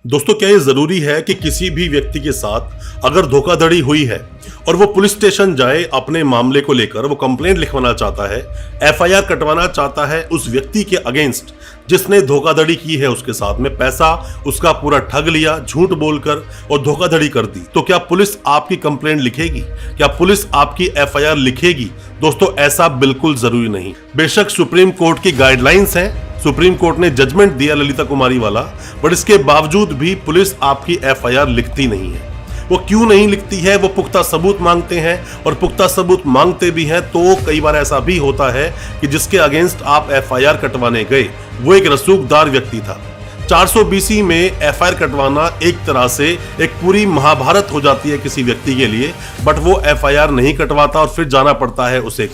दोस्तों, क्या ये जरूरी है कि किसी भी व्यक्ति के साथ अगर धोखाधड़ी हुई है और वो पुलिस स्टेशन जाए, अपने मामले को लेकर वो कंप्लेंट लिखवाना चाहता है, एफआईआर कटवाना चाहता है उस व्यक्ति के अगेंस्ट जिसने धोखाधड़ी की है, उसके साथ में पैसा उसका पूरा ठग लिया, झूठ बोलकर और धोखाधड़ी कर दी, तो क्या पुलिस आपकी कंप्लेंट लिखेगी? क्या पुलिस आपकी एफआईआर लिखेगी? दोस्तों, ऐसा बिल्कुल जरूरी नहीं। बेशक सुप्रीम कोर्ट की गाइडलाइंस हैं, सुप्रीम कोर्ट ने जजमेंट दिया ललिता कुमारी वाला, बट इसके बावजूद भी पुलिस आपकी एफआईआर लिखती नहीं है। वो क्यों नहीं लिखती है? वो पुख्ता सबूत मांगते हैं, और पुख्ता सबूत मांगते भी हैं तो कई बार ऐसा भी होता है कि जिसके अगेंस्ट आप एफआईआर कटवाने गए वो एक रसूखदार व्यक्ति था। 420 में एफआईआर कटवाना एक तरह से एक पूरी महाभारत हो जाती है किसी व्यक्ति के लिए, बट वो एफआईआर नहीं कटवाता और फिर जाना पड़ता है उसे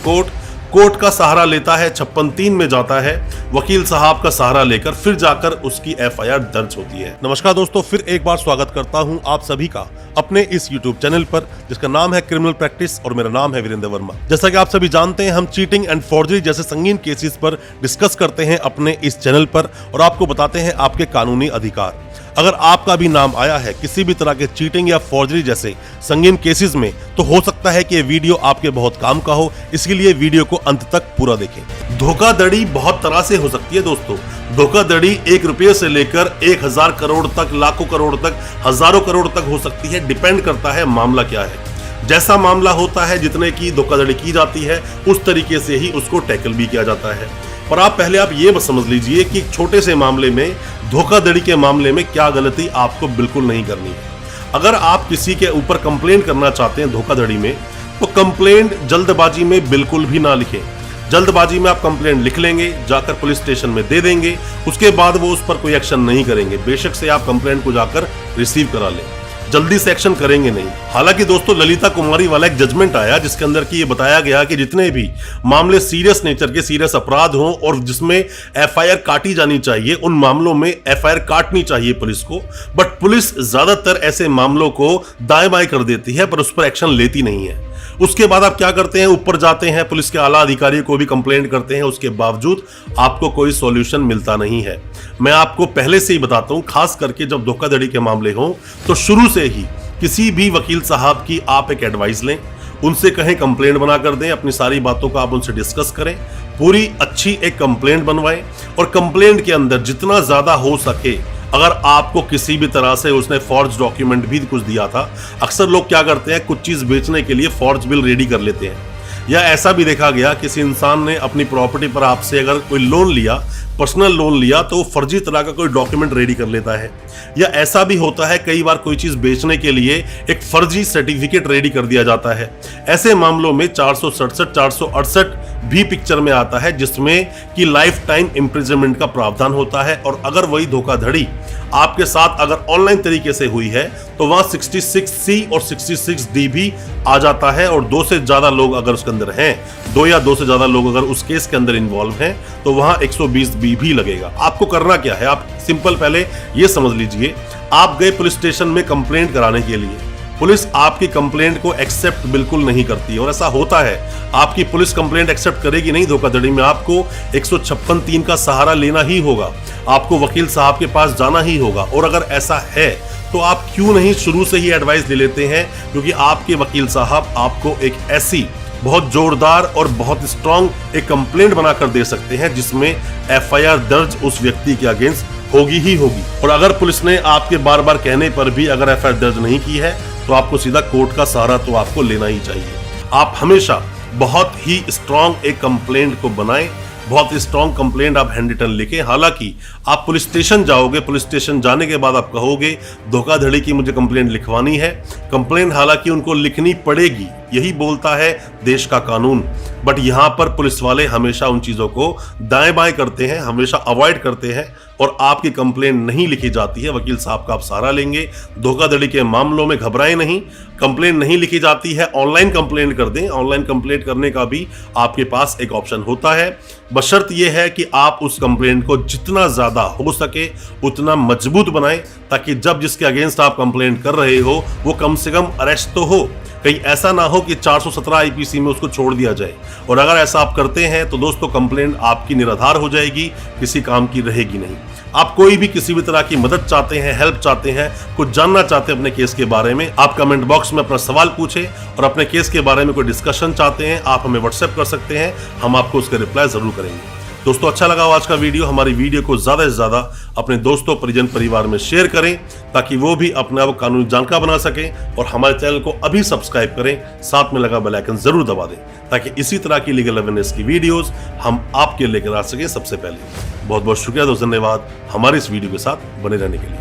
कोर्ट का सहारा लेता है, 56(3) में जाता है, वकील साहब का सहारा लेकर फिर जाकर उसकी एफआईआर दर्ज होती है। नमस्कार दोस्तों, फिर एक बार स्वागत करता हूं आप सभी का अपने इस YouTube चैनल पर जिसका नाम है क्रिमिनल प्रैक्टिस, और मेरा नाम है वीरेंद्र वर्मा। जैसा कि आप सभी जानते हैं, हम चीटिंग एंड फॉर्जरी जैसे संगीन केसेस पर डिस्कस करते हैं अपने इस चैनल पर और आपको बताते हैं आपके कानूनी अधिकार। अगर आपका भी नाम आया है किसी भी तरह के चीटिंग या फॉर्जरी जैसे संगीन केसेस में, तो हो सकता है कि ये वीडियो आपके बहुत काम का हो, इसलिए वीडियो को अंत तक पूरा देखें। धोखाधड़ी बहुत तरह से हो सकती है दोस्तों। धोखाधड़ी 1 रुपये से लेकर 1000 करोड़ तक, लाखों करोड़ तक, हजारों करोड़ तक हो सकती है। डिपेंड करता है मामला क्या है। जैसा मामला होता है, जितने की धोखाधड़ी की जाती है, उस तरीके से ही उसको टैकल भी किया जाता है। पर आप ये समझ लीजिए कि छोटे से मामले में, धोखाधड़ी के मामले में क्या गलती आपको बिल्कुल नहीं करनी है। अगर आप किसी के ऊपर कंप्लेंट करना चाहते हैं धोखाधड़ी में, तो कंप्लेंट जल्दबाजी में बिल्कुल भी ना लिखें। जल्दबाजी में आप कंप्लेंट लिख लेंगे, जाकर पुलिस स्टेशन में दे देंगे, उसके बाद वो उस पर कोई एक्शन नहीं करेंगे। बेशक से आप कंप्लेंट को जाकर रिसीव करा लें, जल्दी से एक्शन करेंगे नहीं। हालांकि दोस्तों, ललिता कुमारी वाला एक जजमेंट आया जिसके अंदर की ये बताया गया कि जितने भी मामले सीरियस नेचर के, सीरियस अपराध हों और जिसमें एफआईआर काटी जानी चाहिए, उन मामलों में एफआईआर काटनी चाहिए पुलिस को। बट पुलिस ज्यादातर ऐसे मामलों को दाएं बाएं कर देती है, पर उस पर एक्शन लेती नहीं है। उसके बाद आप क्या करते हैं? ऊपर जाते हैं, पुलिस के आला अधिकारी को भी कंप्लेंट करते हैं, उसके बावजूद आपको कोई सॉल्यूशन मिलता नहीं है। मैं आपको पहले से ही बताता हूं, खास करके जब धोखाधड़ी के मामले हों, तो शुरू से ही किसी भी वकील साहब की आप एक एडवाइस लें, उनसे कहें कंप्लेंट बना कर दें, अपनी सारी बातों का आप उनसे डिस्कस करें, पूरी अच्छी एक कंप्लेंट बनवाएं, और कंप्लेंट के अंदर जितना ज्यादा हो सके, अगर आपको किसी भी तरह से उसने फॉर्ज डॉक्यूमेंट भी कुछ दिया था, अक्सर लोग क्या करते हैं, कुछ चीज बेचने के लिए फॉर्ज बिल रेडी कर लेते हैं। या ऐसा भी देखा गया, किसी इंसान ने अपनी प्रॉपर्टी पर आपसे अगर कोई लोन लिया, पर्सनल लोन लिया, तो वो फर्जी तरह का कोई डॉक्यूमेंट रेडी कर लेता है। या ऐसा भी होता है, कई बार कोई चीज बेचने के लिए एक फर्जी सर्टिफिकेट रेडी कर दिया जाता है। ऐसे मामलों में 467, 468 भी पिक्चर में आता है, जिसमें कि लाइफ टाइम इम्प्रिजनमेंट का प्रावधान होता है। और अगर वही धोखाधड़ी आपके साथ अगर ऑनलाइन तरीके से हुई है, तो वहां 66C और 66D भी आ जाता है। और 2 से ज्यादा लोग अगर उसके अंदर हैं, 2 या 2 से ज्यादा लोग अगर उस केस के अंदर इन्वॉल्व हैं, तो वहां 120B भी लगेगा। आपको करना क्या है? आप सिंपल पहले ये समझ लीजिए, आप गए पुलिस स्टेशन में कंप्लेंट कराने के लिए, पुलिस आपकी कंप्लेंट को एक्सेप्ट बिल्कुल नहीं करती है। और ऐसा होता है, आपकी पुलिस कंप्लेंट एक्सेप्ट करेगी नहीं धोखाधड़ी में, आपको 156(3) का सहारा लेना ही होगा, आपको वकील साहब के पास जाना ही होगा। और अगर ऐसा है तो आप क्यों नहीं शुरू से ही एडवाइस ले लेते हैं, क्योंकि आपके वकील साहब आपको एक ऐसी बहुत जोरदार और बहुत स्ट्रांग एक कंप्लेंट बनाकर दे सकते हैं जिसमें एफआईआर दर्ज उस व्यक्ति के अगेंस्ट होगी ही होगी। और अगर पुलिस ने आपके बार बार कहने पर भी अगर एफआईआर दर्ज नहीं की है, तो आपको सीधा कोर्ट का सहारा तो आपको लेना ही चाहिए। आप हमेशा बहुत ही स्ट्रांग एक कंप्लेंट को बनाएं, बहुत स्ट्रांग कंप्लेंट आप हैंड रिटन लिखें। हालांकि आप पुलिस स्टेशन जाओगे, पुलिस स्टेशन जाने के बाद आप कहोगे धोखाधड़ी की मुझे कंप्लेंट लिखवानी है। कंप्लेंट हालांकि उनको लिखनी पड़ेगी, यही बोलता है देश का कानून, बट यहाँ पर पुलिस वाले हमेशा उन चीजों को दाएं बाएं करते हैं, हमेशा अवॉइड करते हैं, और आपकी कंप्लेंट नहीं लिखी जाती है। वकील साहब का आप सहारा लेंगे। धोखाधड़ी के मामलों में घबराएं नहीं, कंप्लेंट नहीं लिखी जाती है, ऑनलाइन कंप्लेंट कर दें। ऑनलाइन कंप्लेंट करने का भी आपके पास एक ऑप्शन होता है, बशर्त यह है कि आप उस कंप्लेंट को जितना ज्यादा हो सके उतना मजबूत बनाएं, ताकि जब जिसके अगेंस्ट आप कंप्लेंट कर रहे हो वो कम से कम अरेस्ट तो हो। कहीं ऐसा ना हो कि 417 आईपीसी में उसको छोड़ दिया जाए, और अगर ऐसा आप करते हैं तो दोस्तों कंप्लेंट आपकी निराधार हो जाएगी, किसी काम की रहेगी नहीं। आप कोई भी किसी भी तरह की मदद चाहते हैं, हेल्प चाहते हैं, कुछ जानना चाहते हैं अपने केस के बारे में, आप कमेंट बॉक्स में अपना सवाल पूछें और अपने केस के बारे में कोई डिस्कशन चाहते हैं आप हमें व्हाट्सएप कर सकते हैं, हम आपको उसके रिप्लाई जरूर करेंगे। दोस्तों अच्छा लगा आज का वीडियो, हमारी वीडियो को ज्यादा से ज्यादा अपने दोस्तों परिजन परिवार में शेयर करें ताकि वो भी अपने आप कानूनी जानकार बना सके और हमारे चैनल को अभी सब्सक्राइब करें, साथ में लगा बेल आइकन जरूर दबा दें ताकि इसी तरह की लीगल अवेयरनेस की वीडियोस हम आपके लेकर आ सके सबसे पहले। बहुत बहुत शुक्रिया दोस्तों, धन्यवाद हमारे इस वीडियो के साथ बने रहने के लिए।